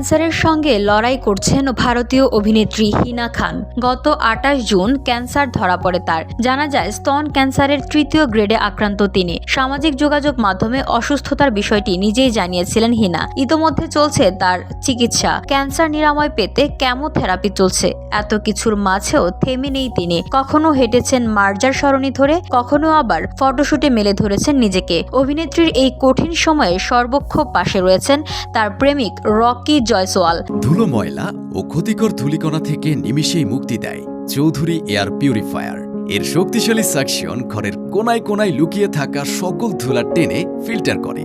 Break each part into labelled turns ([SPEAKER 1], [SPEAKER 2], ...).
[SPEAKER 1] ক্যান্সারের সঙ্গে লড়াই করছেন ভারতীয় অভিনেত্রী হিনা খান। গত ২৮ জুন ক্যান্সার ধরা পড়ে তার। জানা যায় স্তন ক্যান্সারের ৩য় গ্রেডে আক্রান্ত তিনি। সামাজিক যোগাযোগ মাধ্যমে অসুস্থতার বিষয়টি নিজেই জানিয়েছিলেন হিনা। ইতোমধ্যে চলছে তার চিকিৎসা। ক্যান্সার নিরাময় পেতে কেমোথেরাপি চলছে। এত কিছুর মাঝেও থেমে নেই তিনি। কখনো হেঁটেছেন মার্জার সরণি ধরে, কখনো আবার ফটোশুটে মেলে ধরেছেন নিজেকে। অভিনেত্রীর এই কঠিন সময়ে সর্বক্ষণ পাশে রয়েছেন তার প্রেমিক রকি জয়সওয়াল।
[SPEAKER 2] ধুলো, ময়লা ও ক্ষতিকর ধূলিকণা থেকে নিমিষেই মুক্তি দেয় চৌধুরী এয়ার পিউরিফায়ার। এর শক্তিশালী সাকশন ঘরের কোনায় কোনায় লুকিয়ে থাকা সকল ধুলা টেনে ফিল্টার করে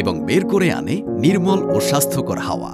[SPEAKER 2] এবং বের করে আনে নির্মল ও স্বাস্থ্যকর হাওয়া।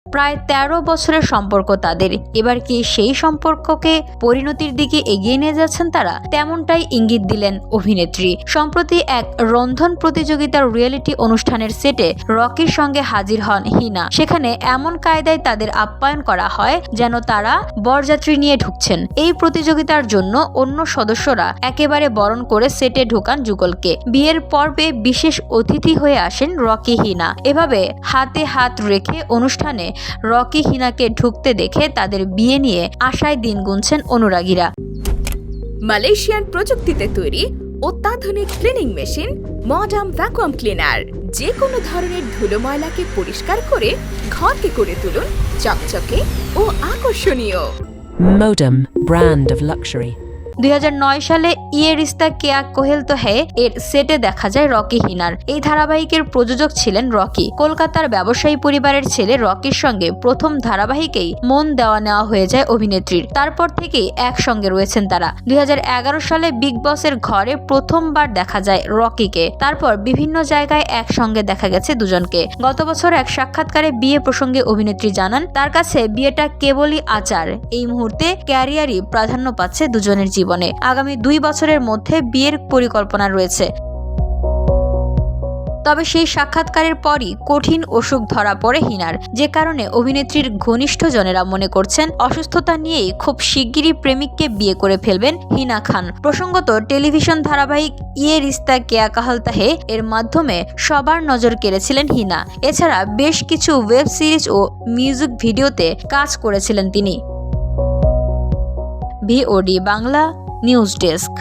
[SPEAKER 1] প্রায় ১৩ বছরের সম্পর্ক তাদের। এবার কি সেই সম্পর্ককে পরিণতির দিকে এগিয়ে নিয়ে যাচ্ছেন তারা? তেমনটাই ইঙ্গিত দিলেন অভিনেত্রী। সম্প্রতি এক রন্ধন প্রতিযোগিতার রিয়েলিটি অনুষ্ঠানের সেটে রকির সঙ্গে হাজির হন হিনা। সেখানে এমন কায়দায় তাদের আপ্যায়ন করা হয় যেন তারা বরযাত্রী নিয়ে ঢুকছেন। এই প্রতিযোগিতার জন্য অন্য সদস্যরা একেবারে বরণ করে সেটে ঢোকান যুগলকে। বিয়ের পর্বে বিশেষ অতিথি হয়ে আসেন রকি হিনা। এভাবে হাতে হাত রেখে অনুষ্ঠানে রকি হিনাকে ঢুকতে দেখে তাদের বিয়ে নিয়ে আশায় দিন গুনছেন অনুরাগীরা।
[SPEAKER 3] মালয়েশিয়ান প্রযুক্তিতে তৈরি অত্যাধুনিক cleaning machine modern vacuum cleaner যে কোনো ধরনের ধুলো ময়লাকে পরিষ্কার করে ঘরকে করে তুলুন চকচকে ও আকর্ষণীয়।
[SPEAKER 4] Modem, brand of luxury.
[SPEAKER 1] ২০০৯ সালে ইয়ে রিস্তা কেয়া কোহেল তো হে এর সেটে দেখা যায় রকি হিনার। এই ধারাবাহিকের প্রযোজক ছিলেন রকি। কলকাতার ব্যবসায়ী পরিবারের ছেলে রকির সঙ্গে প্রথম ধারাবাহিকেই মন দেওয়া নেওয়া হয়ে যায় অভিনেত্রীর। তারপর থেকেই একসঙ্গে রয়েছেন তারা। ২০১১ সালে বিগ বসের ঘরে প্রথমবার দেখা যায় রকিকে। তারপর বিভিন্ন জায়গায় একসঙ্গে দেখা গেছে দুজনকে। গত বছর এক সাক্ষাৎকারে বিয়ে প্রসঙ্গে অভিনেত্রী জানান তার কাছে বিয়েটা কেবলই আচার। এই মুহূর্তে ক্যারিয়ারই প্রাধান্য পাচ্ছে দুজনের জীবনে। আগামী ২ বছরের মধ্যে বিয়ের পরিকল্পনা রয়েছে। তবে সেই সাক্ষাৎকারের পরই কঠিন অসুখ ধরা পড়ে হিনার, যে কারণে অভিনেত্রীর ঘনিষ্ঠজনেরা মনে করছেন অসুস্থতা নিয়েই খুব শিগগিরই প্রেমিককে বিয়ে করে ফেলবেন হিনা খান। প্রসঙ্গত টেলিভিশন ধারাবাহিক ইয়ে রিস্তা কেয়া কাহালতা হে এর মাধ্যমে সবার নজর কেড়েছিলেন হিনা। এছাড়া বেশ কিছু ওয়েব সিরিজ ও মিউজিক ভিডিওতে কাজ করেছিলেন তিনি। VOD Bangla news desk.